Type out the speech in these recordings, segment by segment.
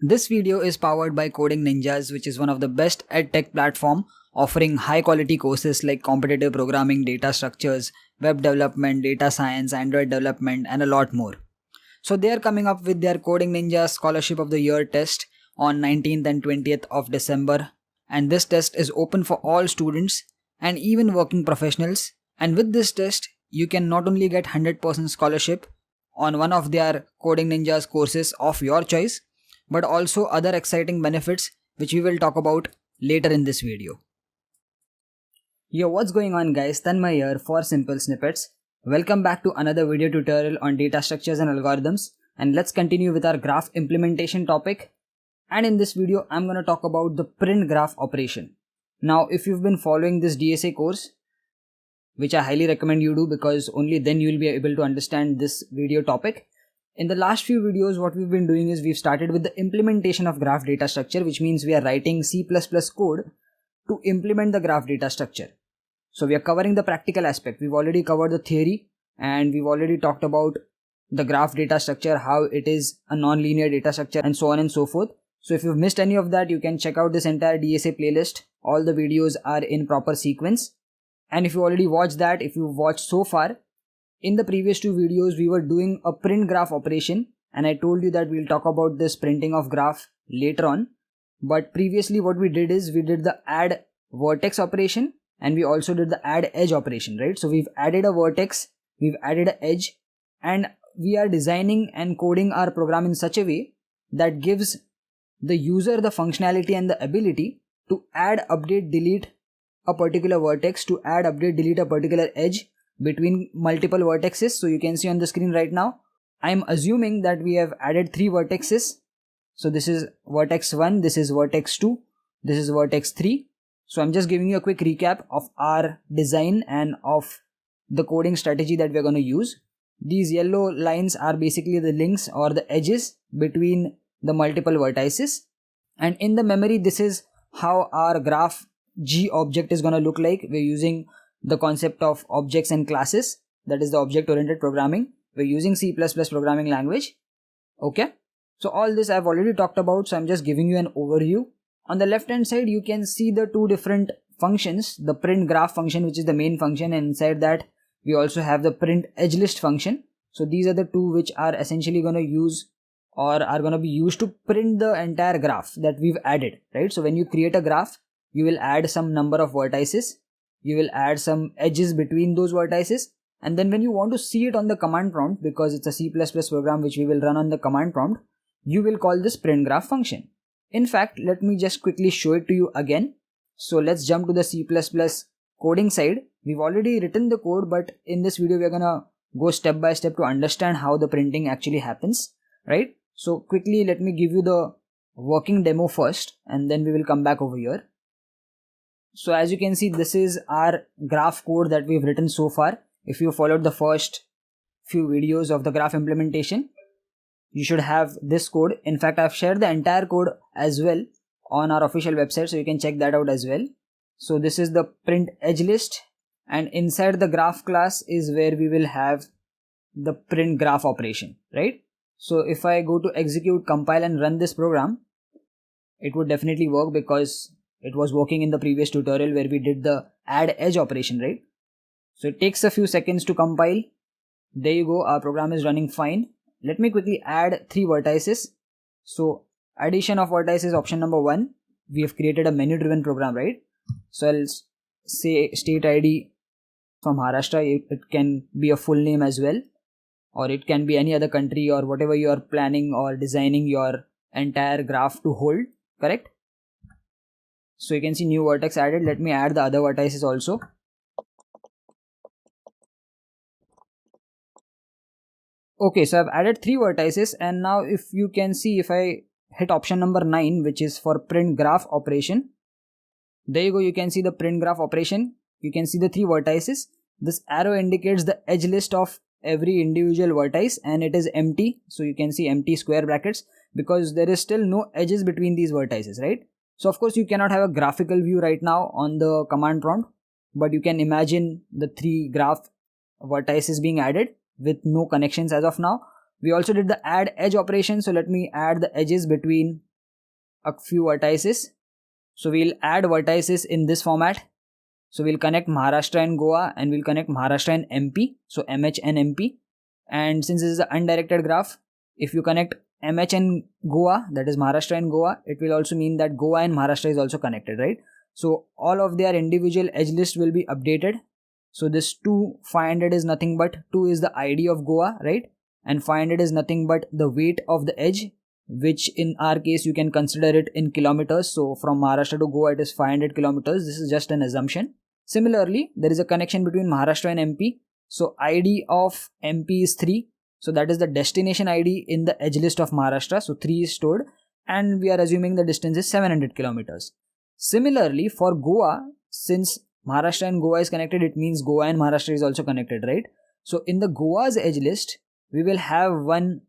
This video is powered by Coding Ninjas, which is one of the best edtech platform offering high quality courses like competitive programming, data structures, web development, data science, Android development, and a lot more. So they are coming up with their Coding Ninja Scholarship of the Year test on 19th and 20th of December, and this test is open for all students and even working professionals. And with this test, you can not only get 100% scholarship on one of their Coding Ninjas courses of your choice, but also other exciting benefits which we will talk about later in this video. Yo, what's going on guys, Tanmay here for Simple Snippets. Welcome back to another video tutorial on data structures and algorithms, and let's continue with our graph implementation topic. And in this video I'm going to talk about the print graph operation. Now if you've been following this DSA course, which I highly recommend you do because only then you will be able to understand this video topic. In the last few videos, what we've been doing is we've started with the implementation of graph data structure, which means we are writing C++ code to implement the graph data structure. So we are covering the practical aspect. We've already covered the theory and we've already talked about the graph data structure, how it is a non-linear data structure and so on and so forth. So if you've missed any of that, you can check out this entire DSA playlist. All the videos are in proper sequence. And if you already watched that, if you've watched so far, in the previous two videos, we were doing a print graph operation and I told you that we'll talk about this printing of graph later on. But previously what we did is we did the add vertex operation and we also did the add edge operation, right? So we've added a vertex, we've added an edge, and we are designing and coding our program in such a way that gives the user the functionality and the ability to add, update, delete a particular vertex, to add, update, delete a particular edge between multiple vertices. So you can see on the screen right now, I'm assuming that we have added 3 vertices. So this is vertex 1, this is vertex 2, this is vertex 3. So I'm just giving you a quick recap of our design and of the coding strategy that we're going to use. These yellow lines are basically the links or the edges between the multiple vertices. And in the memory, this is how our graph G object is going to look like. We're using the concept of objects and classes, that is the object oriented programming. We're using C++ programming language. Okay, so all this I've already talked about, so I'm just giving you an overview. On the left hand side you can see the two different functions, the print graph function, which is the main function, and inside that we also have the print edge list function. So these are the two which are essentially going to use or are going to be used to print the entire graph that we've added, right? So when you create a graph, you will add some number of vertices, you will add some edges between those vertices, and then when you want to see it on the command prompt, because it's a C++ program which we will run on the command prompt, you will call this print graph function. In fact, let me just quickly show it to you again. So let's jump to the C++ coding side. We've already written the code, but in this video we're gonna go step by step to understand how the printing actually happens, right? So quickly let me give you the working demo first and then we will come back over here. So as you can see, this is our graph code that we've written so far. If you followed the first few videos of the graph implementation, you should have this code. In fact, I've shared the entire code as well on our official website, so you can check that out as well. So this is the print edge list, and inside the graph class is where we will have the print graph operation, right? So if I go to execute, compile and run this program, it would definitely work because it was working in the previous tutorial where we did the add edge operation, right? So it takes a few seconds to compile. There you go, our program is running fine. Let me quickly add 3 vertices. So addition of vertices, option number 1. We have created a menu driven program, right? So I'll say state ID from Maharashtra. It can be a full name as well, or it can be any other country or whatever you are planning or designing your entire graph to hold, correct? So you can see new vertex added. Let me add the other vertices also. Okay, so I've added 3 vertices, and now if you can see, if I hit option number 9, which is for print graph operation, there you go, you can see the print graph operation. You can see the 3 vertices. This arrow indicates the edge list of every individual vertex and it is empty. So you can see empty square brackets because there is still no edges between these vertices, right? So of course you cannot have a graphical view right now on the command prompt, but you can imagine the 3 graph vertices being added with no connections as of now. We also did the add edge operation, so let me add the edges between a few vertices. So we'll add vertices in this format. So we'll connect Maharashtra and Goa, and we'll connect Maharashtra and MP. So MH and MP. And since this is an undirected graph, if you connect MH and Goa, that is Maharashtra and Goa, it will also mean that Goa and Maharashtra is also connected, right? So all of their individual edge list will be updated. So this 500 is nothing but 2 is the ID of Goa, right? And 500 is nothing but the weight of the edge, which in our case you can consider it in kilometers. So from Maharashtra to Goa it is 500 kilometers. This is just an assumption. Similarly, there is a connection between Maharashtra and MP. So ID of MP is 3. So that is the destination ID in the edge list of Maharashtra. So 3 is stored, and we are assuming the distance is 700 kilometers. Similarly, for Goa, since Maharashtra and Goa is connected, it means Goa and Maharashtra is also connected, right? So in the Goa's edge list, we will have one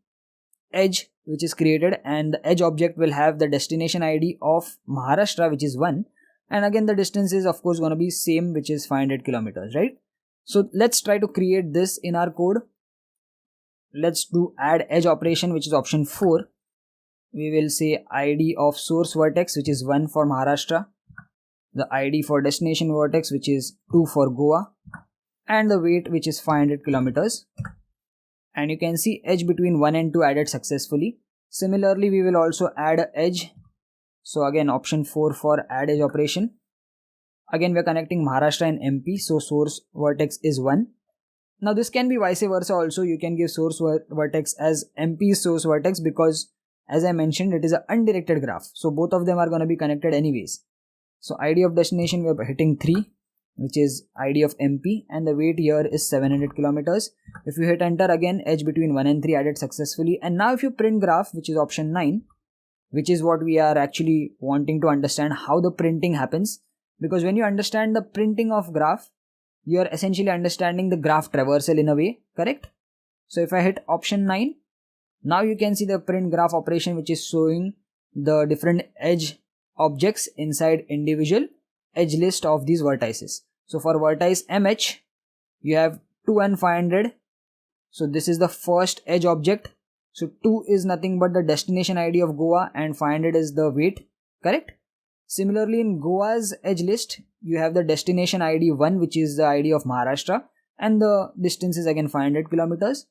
edge which is created, and the edge object will have the destination ID of Maharashtra, which is 1. And again, the distance is of course going to be same, which is 500 kilometers, right? So let's try to create this in our code. Let's do add edge operation, which is option 4. We will say ID of source vertex, which is 1 for Maharashtra, the ID for destination vertex, which is 2 for Goa, and the weight, which is 500 kilometers. And you can see edge between 1 and 2 added successfully. Similarly, we will also add an edge. So again, option 4 for add edge operation. Again, we are connecting Maharashtra and MP, so source vertex is 1. Now this can be vice versa also. You can give source vertex as MP source vertex, because as I mentioned, it is an undirected graph. So both of them are going to be connected anyways. So ID of destination we are hitting 3, which is ID of MP, and the weight here is 700 kilometers. If you hit enter, again edge between 1 and 3 added successfully. And now if you print graph, which is option 9, which is what we are actually wanting to understand how the printing happens. Because when you understand the printing of graph, you are essentially understanding the graph traversal in a way, correct? So if I hit option 9, now you can see the print graph operation, which is showing the different edge objects inside individual edge list of these vertices. So for vertex MH, you have 2 and 500. So this is the first edge object. So 2 is nothing but the destination ID of Goa, and 500 is the weight, correct? Similarly, in Goa's edge list, you have the destination ID 1, which is the ID of Maharashtra, and the distance is again 500 kilometers.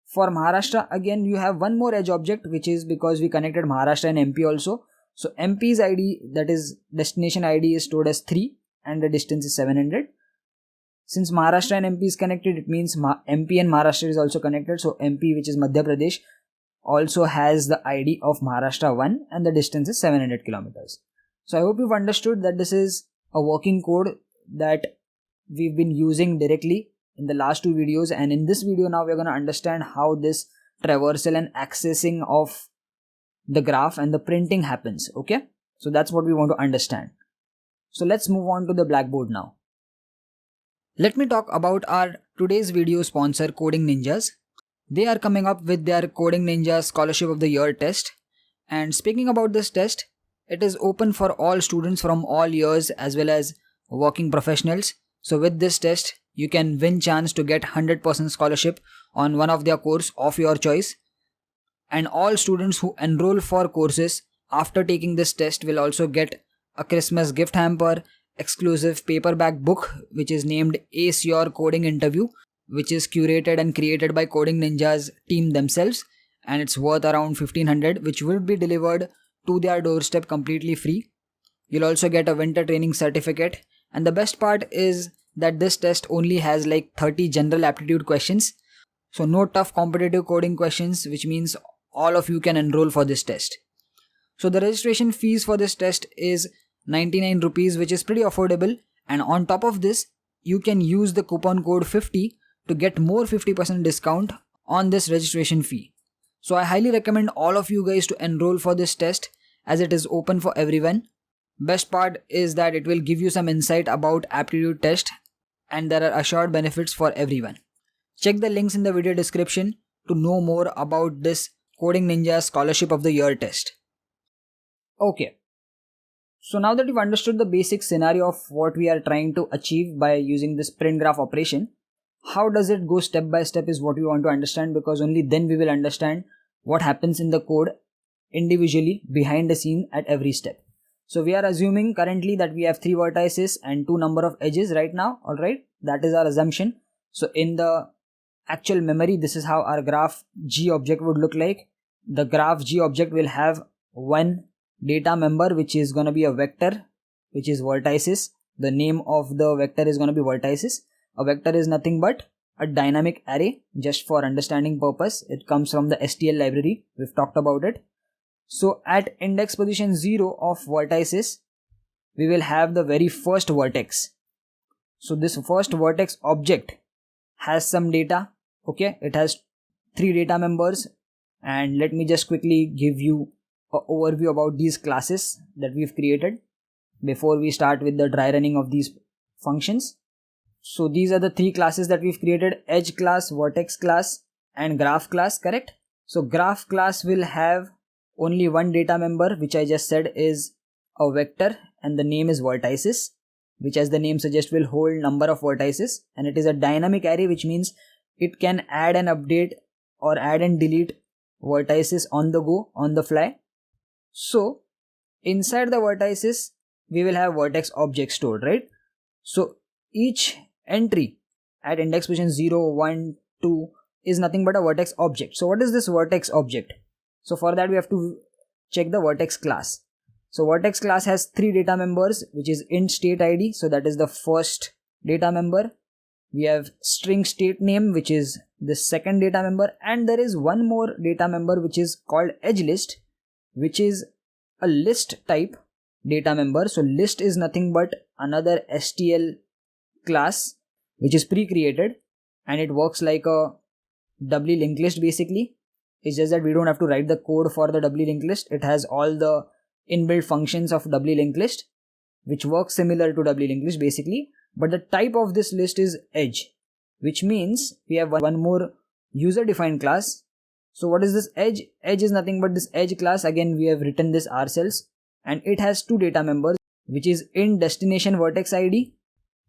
For Maharashtra, again, you have one more edge object, which is because we connected Maharashtra and MP also. So MP's ID, that is destination ID, is stored as 3, and the distance is 700. Since Maharashtra and MP is connected, it means MP and Maharashtra is also connected. So MP, which is Madhya Pradesh, also has the ID of Maharashtra 1, and the distance is 700 kilometers. So I hope you've understood that this is a working code that we've been using directly in the last 2 videos, and in this video now we're going to understand how this traversal and accessing of the graph and the printing happens. Okay, so that's what we want to understand. So let's move on to the Blackboard now. Let me talk about our today's video sponsor, Coding Ninjas. They are coming up with their Coding Ninja Scholarship of the Year test. And speaking about this test, it is open for all students from all years as well as working professionals. So with this test, you can win chance to get 100% scholarship on one of their course of your choice. And all students who enroll for courses after taking this test will also get a Christmas gift hamper, exclusive paperback book which is named Ace Your Coding Interview, which is curated and created by Coding Ninjas team themselves, and it's worth around 1500, which will be delivered to their doorstep completely free. You'll also get a winter training certificate, and the best part is that this test only has like 30 general aptitude questions, so no tough competitive coding questions, which means all of you can enroll for this test. So the registration fees for this test is 99 rupees, which is pretty affordable, and on top of this you can use the coupon code 50 to get more 50% discount on this registration fee. So I highly recommend all of you guys to enroll for this test as it is open for everyone. Best part is that it will give you some insight about aptitude test, and there are assured benefits for everyone. Check the links in the video description to know more about this Coding Ninja Scholarship of the Year test. Okay, so now that you've understood the basic scenario of what we are trying to achieve by using this print graph operation, how does it go step by step is what we want to understand, because only then we will understand what happens in the code individually behind the scene at every step. So we are assuming currently that we have 3 vertices and 2 number of edges right now. Alright, that is our assumption. So in the actual memory, this is how our graph G object would look like. The graph G object will have one data member which is going to be a vector, which is vertices. The name of the vector is going to be vertices. A vector is nothing but a dynamic array. Just for understanding purpose, it comes from the STL library. We've talked about it. So at index position 0 of vertices, we will have the very first vertex. So this first vertex object has some data. Okay, it has 3 data members, and let me just quickly give you an overview about these classes that we've created before we start with the dry running of these functions. So these are the 3 classes that we've created: edge class, vertex class, and graph class, correct? So graph class will have only one data member, which I just said is a vector, and the name is vertices, which as the name suggests will hold number of vertices, and it is a dynamic array, which means it can add and update or add and delete vertices on the go, on the fly. So inside the vertices, we will have vertex objects stored, right? So each entry at index position 0, 1, 2 is nothing but a vertex object. So what is this vertex object? So for that we have to check the vertex class. So vertex class has 3 data members, which is int state id, so that is the first data member. We have string state name, which is the second data member, and there is one more data member which is called edge list, which is a list type data member. So list is nothing but another STL class which is pre-created, and it works like a doubly linked list basically. It's just that we don't have to write the code for the doubly linked list. It has all the inbuilt functions of doubly linked list, which works similar to doubly linked list basically. But the type of this list is edge, which means we have one more user defined class. So what is this edge? Edge is nothing but this edge class. Again, we have written this ourselves, and it has 2 data members, which is int destination vertex id.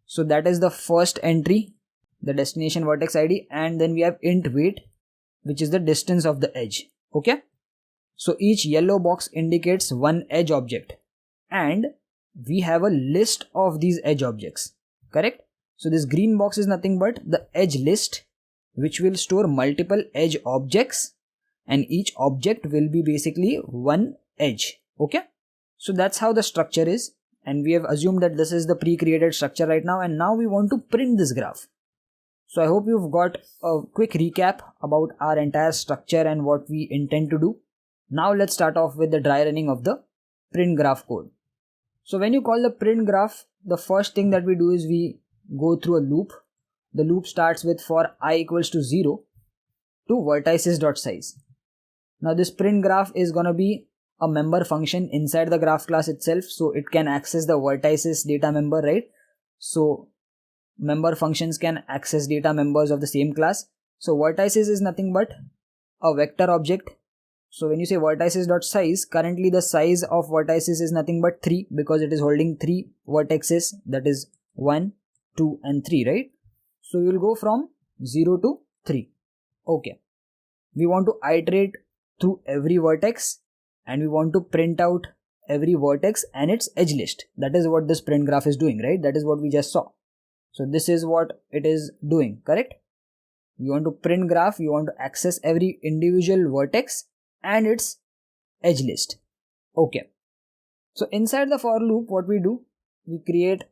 So that is the first entry, the destination vertex id, and then we have int weight, which is the distance of the edge. Okay, so each yellow box indicates one edge object, and we have a list of these edge objects, correct? So this green box is nothing but the edge list, which will store multiple edge objects, and each object will be basically one edge. Okay, so that's how the structure is, and we have assumed that this is the pre-created structure right now, and now we want to print this graph. So I hope you've got a quick recap about our entire structure and what we intend to do. Now let's start off with the dry running of the print graph code. So when you call the print graph, the first thing that we do is we go through a loop. The loop starts with for I equals to 0 to vertices.size. Now this print graph is going to be a member function inside the graph class itself, so it can access the vertices data member, right? So member functions can access data members of the same class. So vertices is nothing but a vector object. So when you say vertices.size, currently the size of vertices is nothing but 3, because it is holding 3 vertexes, that is 1, 2 and 3, right? So we will go from 0 to 3. Okay, we want to iterate through every vertex, and we want to print out every vertex and its edge list. That is what this print graph is doing, right? That is what we just saw. So this is what it is doing, correct? You want to print graph, you want to access every individual vertex and its edge list. Okay, so inside the for loop, what we do, we create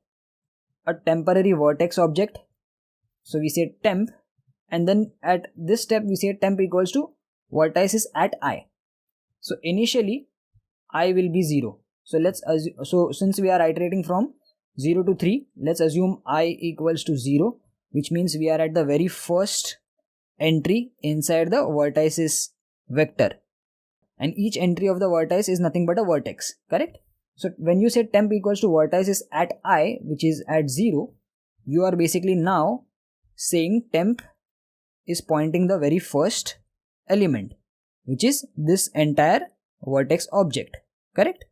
a temporary vertex object. So we say temp, and then at this step we say temp equals to vertices at I. So initially I will be 0. So let's assume, so since we are iterating from 0 to 3, let's assume I equals to 0, which means we are at the very first entry inside the vertices vector, and each entry of the vertex is nothing but a vertex, correct? So when you say temp equals to vertices at I, which is at 0, you are basically now saying temp is pointing the very first element, which is this entire vertex object, correct?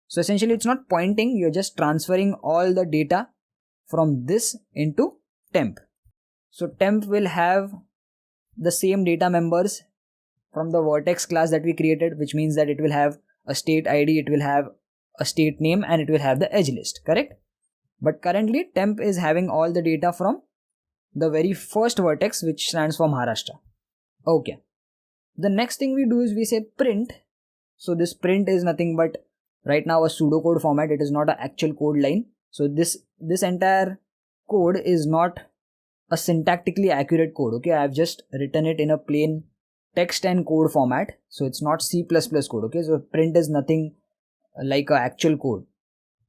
So essentially it's not pointing, you're just transferring all the data from this into temp. So temp will have the same data members from the vertex class that we created, which means that it will have a state ID, it will have a state name, and it will have the edge list, correct? But currently temp is having all the data from the very first vertex, which stands for Maharashtra. Okay. The next thing we do is we say print. So this print is nothing but right now a pseudocode format. It is not an actual code line. So this entire code is not a syntactically accurate code. Okay, I have just written it in a plain text and code format. So it's not C++ code. Okay, so print is nothing like a actual code.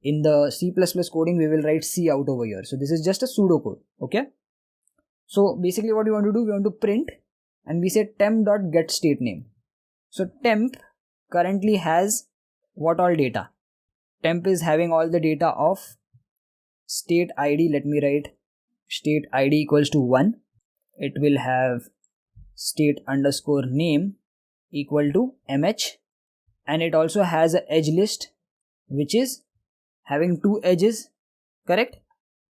In the C++ coding, we will write C out over here. So this is just a pseudocode. Okay. So basically what we want to do, we want to print and we say temp.getStateName. So temp currently has what all data? Temp is having all the data of state ID. Let me write state ID equals to 1. It will have state underscore name equal to mh, and it also has an edge list which is having 2 edges, correct?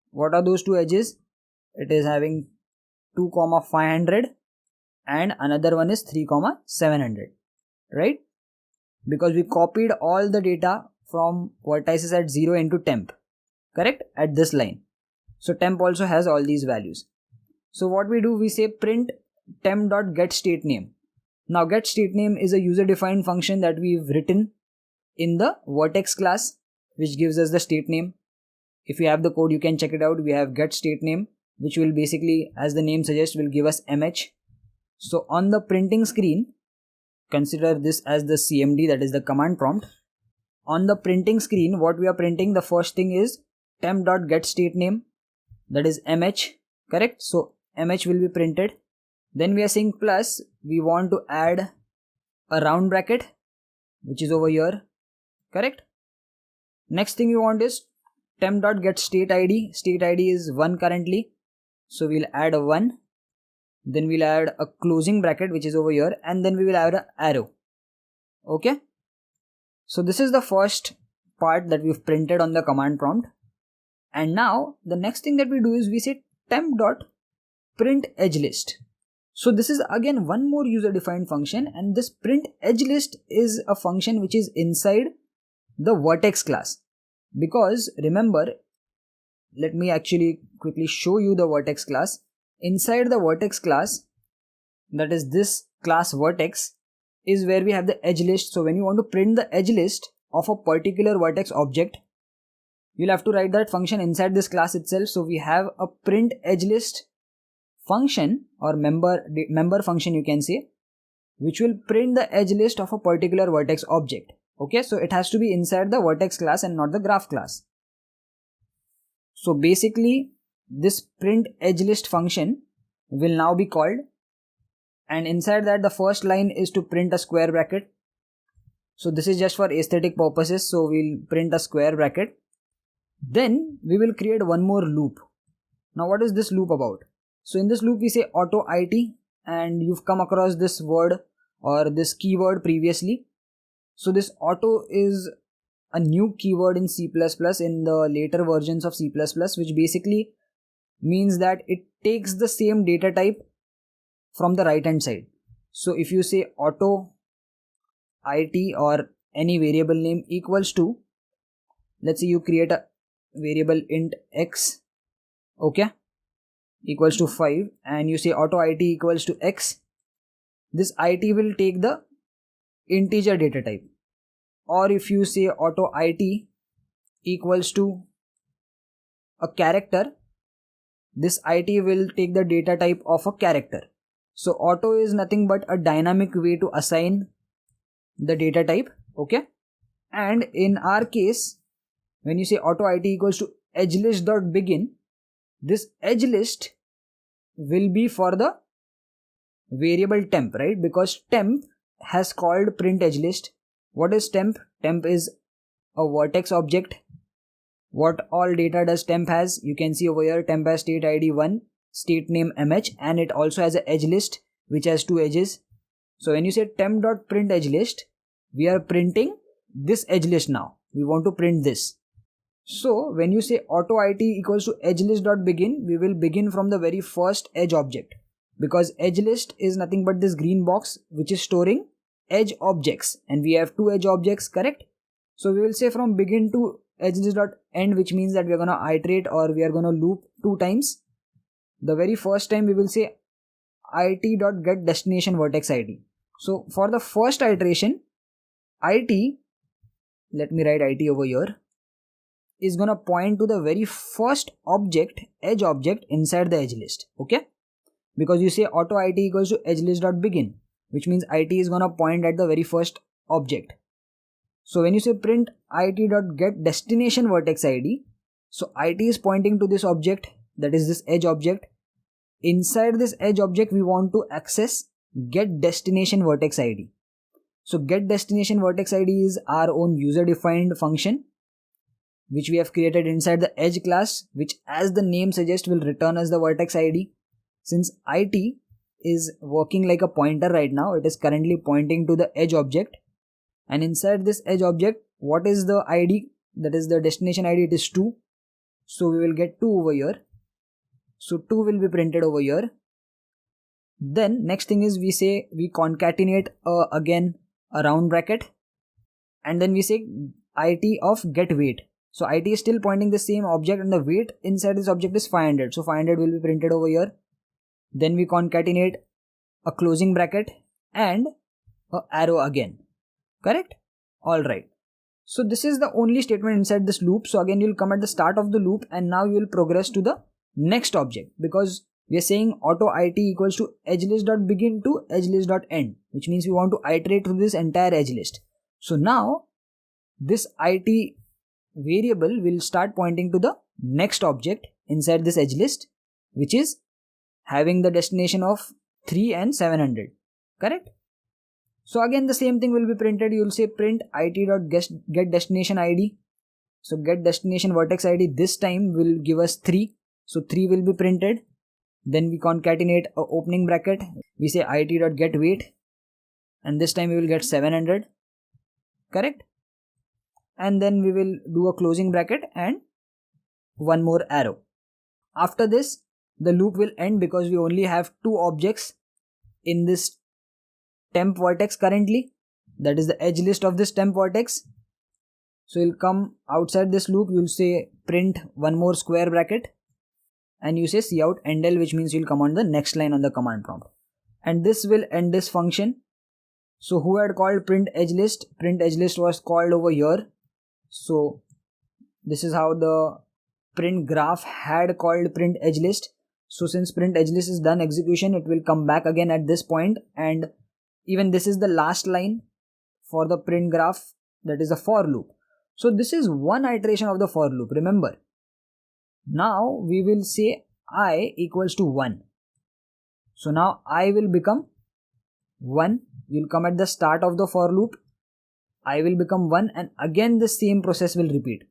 What are those 2 edges? It is having 2,500 and another one is 3,700, right? Because we copied all the data from vertices at 0 into temp, correct? At this line. So temp also has all these values. So what we do, we say print temp.getStateName. Now getStateName is a user defined function that we've written in the vertex class, which gives us the state name. If you have the code, you can check it out. We have getStateName, which will basically, as the name suggests, will give us mh. So on the printing screen, consider this as the CMD, that is the command prompt. On the printing screen, what we are printing, the first thing is temp.getStateName, that is mh, correct? So mh will be printed. Then we are saying plus, we want to add a round bracket, which is over here, correct? Next thing we want is temp.getStateID. State ID is 1 currently, so we'll add a 1. Then we'll add a closing bracket, which is over here, and then we will add an arrow. Okay. So this is the first part that we've printed on the command prompt. And now the next thing that we do is we say temp.printEdgeList. So this is again one more user defined function, and this printEdgeList is a function which is inside the vertex class. Because remember, let me actually quickly show you the vertex class. Inside the vertex class, that is this class vertex, is where we have the edge list. So when you want to print the edge list of a particular vertex object, you'll have to write that function inside this class itself. So we have a print edge list function, or member function you can say, which will print the edge list of a particular vertex object. Okay, so it has to be inside the vertex class and not the graph class. So basically this print edge list function will now be called, and inside that the first line is to print a square bracket. So this is just for aesthetic purposes, so we'll print a square bracket. Then we will create one more loop. Now what is this loop about? So in this loop we say auto IT, and you've come across this word or this keyword previously. So this auto is a new keyword in C++ in the later versions of C++, which basically means that it takes the same data type from the right hand side. So if you say auto IT or any variable name equals to, let's say you create a variable int x, okay, equals to 5, and you say auto IT equals to x, this IT will take the integer data type. Or if you say auto IT equals to a character, this IT will take the data type of a character. So auto is nothing but a dynamic way to assign the data type, okay? And in our case, when you say auto IT equals to edgelist.begin, this edge list will be for the variable temp, right? Because temp has called print edge list. What is temp? Temp is a vertex object. What all data does temp has? You can see over here, temp has state ID 1, state name mh, and it also has an edge list which has 2 edges. So when you say temp.printEdgeList, we are printing this edge list now. We want to print this. So when you say auto IT equals to edgelist.begin, we will begin from the very first edge object. because edge list is nothing but this green box which is storing edge objects, and we have two edge objects, correct? So we will say from begin to edge list dot end, which means that we are going to iterate or we are going to loop two times. The very first time we will say it dot get destination vertex id. So for the first iteration, it, let me write it over here, is gonna point to the very first object, edge object inside the edge list. Okay, because you say auto it equals to edge list dot begin, which means it is gonna point at the very first object. So when you say print it dot get destination vertex id, so it is pointing to this object, that is this edge object. Inside this edge object we want to access get destination vertex id. So get destination vertex id is our own user defined function which we have created inside the edge class, which as the name suggests will return as the vertex id. Since it is working like a pointer right now, it is currently pointing to the edge object, and inside this edge object, what is the id? That is the destination id, it is 2. So we will get 2 over here. So 2 will be printed over here. Then next thing is we say we concatenate again a round bracket, and then we say it of get weight. So it is still pointing the same object, and the weight inside this object is 500. So 500 will be printed over here. Then we concatenate a closing bracket and a arrow again. Correct? Alright. So this is the only statement inside this loop. So again you'll come at the start of the loop, and now you'll progress to the next object, because we are saying auto it equals to edge list dot begin to edge list dot end, which means we want to iterate through this entire edge list. So now this it variable will start pointing to the next object inside this edge list, which is having the destination of 3 and 700. Correct? So again the same thing will be printed. You will say print it dot get destination id. So get destination vertex id this time will give us 3. So 3 will be printed. Then we concatenate a opening bracket. We say it dot get weight, and this time we will get 700. Correct? And then we will do a closing bracket and one more arrow. After this the loop will end, because we only have two objects in this temp vertex currently, that is the edge list of this temp vertex. So you'll come outside this loop, you'll say print one more square bracket, and you say cout endl, which means you'll come on the next line on the command prompt, and this will end this function. So who had called print edge list? Print edge list was called over here. So this is how the print graph had called print edge list. So since print edge list is done execution, it will come back again at this point, and even this is the last line for the print graph, that is a for loop. So this is one iteration of the for loop, remember. Now we will say I equals to 1. So now I will become 1. You'll come at the start of the for loop, I will become 1, and again the same process will repeat.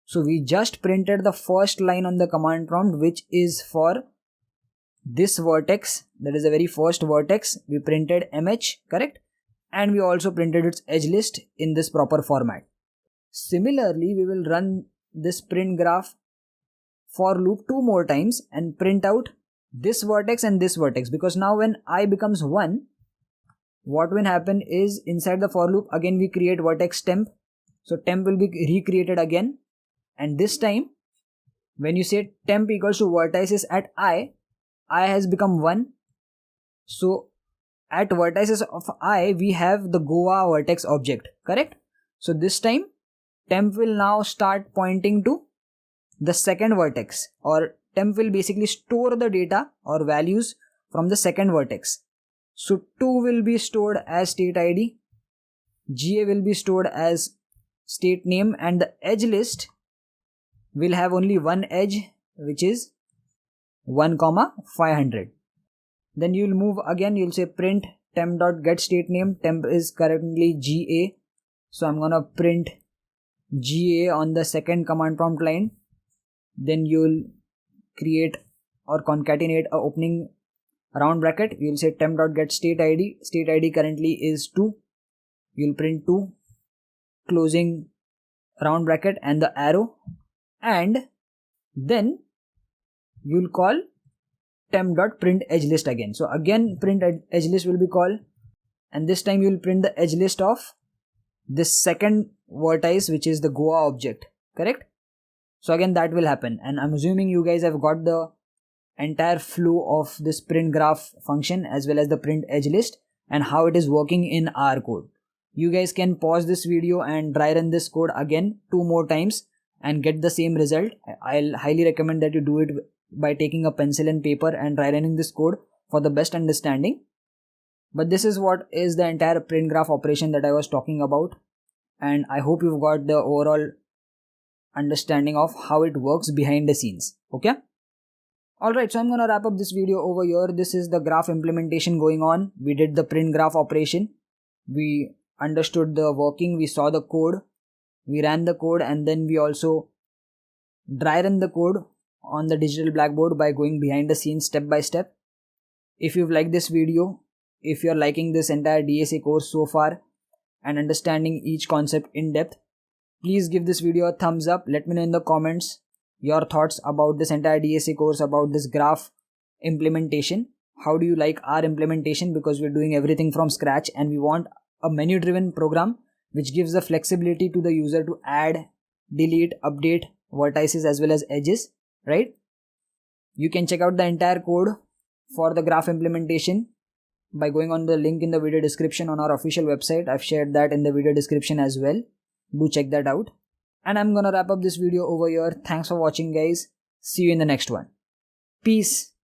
So we just printed the first line on the command prompt, which is for this vertex, that is the very first vertex. We printed mh, correct? And we also printed its edge list in this proper format. Similarly, we will run this print graph for loop 2 more times and print out this vertex and this vertex, because now when I becomes 1, what will happen is inside the for loop again we create vertex temp. So temp will be recreated again, and this time when you say temp equals to vertices at I has become 1. So at vertices of I we have the Goa vertex object, correct? So this time temp will now start pointing to the second vertex, or temp will basically store the data or values from the second vertex. So 2 will be stored as state id, GA will be stored as state name, and the edge list will have only one edge, which is 1, 500. Then you will move again, you will say print temp dot get state name. Temp is currently GA, so I'm gonna print GA on the second command prompt line. Then you will create or concatenate a opening round bracket. You will say temp dot get state id. State id currently is 2. You will print 2, closing round bracket and the arrow, and then you will call temp.print edge list again. So again print edge list will be called, and this time you will print the edge list of this second vertex, which is the Goa object, correct? So again that will happen, and I'm assuming you guys have got the entire flow of this print graph function as well as the print edge list and how it is working in our code. You guys can pause this video and dry run this code again 2 more times and get the same result. I'll highly recommend that you do it by taking a pencil and paper and dry running this code for the best understanding. But this is what is the entire print graph operation that I was talking about, and I hope you've got the overall understanding of how it works behind the scenes. Okay, alright, so I'm gonna wrap up this video over here. This is the graph implementation going on. We did the print graph operation, we understood the working, we saw the code, we ran the code, and then we also dry run the code on the digital blackboard by going behind the scenes step by step. If you've liked this video, if you're liking this entire DSA course so far and understanding each concept in depth, please give this video a thumbs up. Let me know in the comments your thoughts about this entire DSA course, about this graph implementation. How do you like our implementation? Because we're doing everything from scratch and we want a menu driven program which gives the flexibility to the user to add, delete, update vertices as well as edges, right? You can check out the entire code for the graph implementation by going on the link in the video description on our official website. I've shared that in the video description as well. Do check that out. And I'm gonna wrap up this video over here. Thanks for watching, guys. See you in the next one. Peace.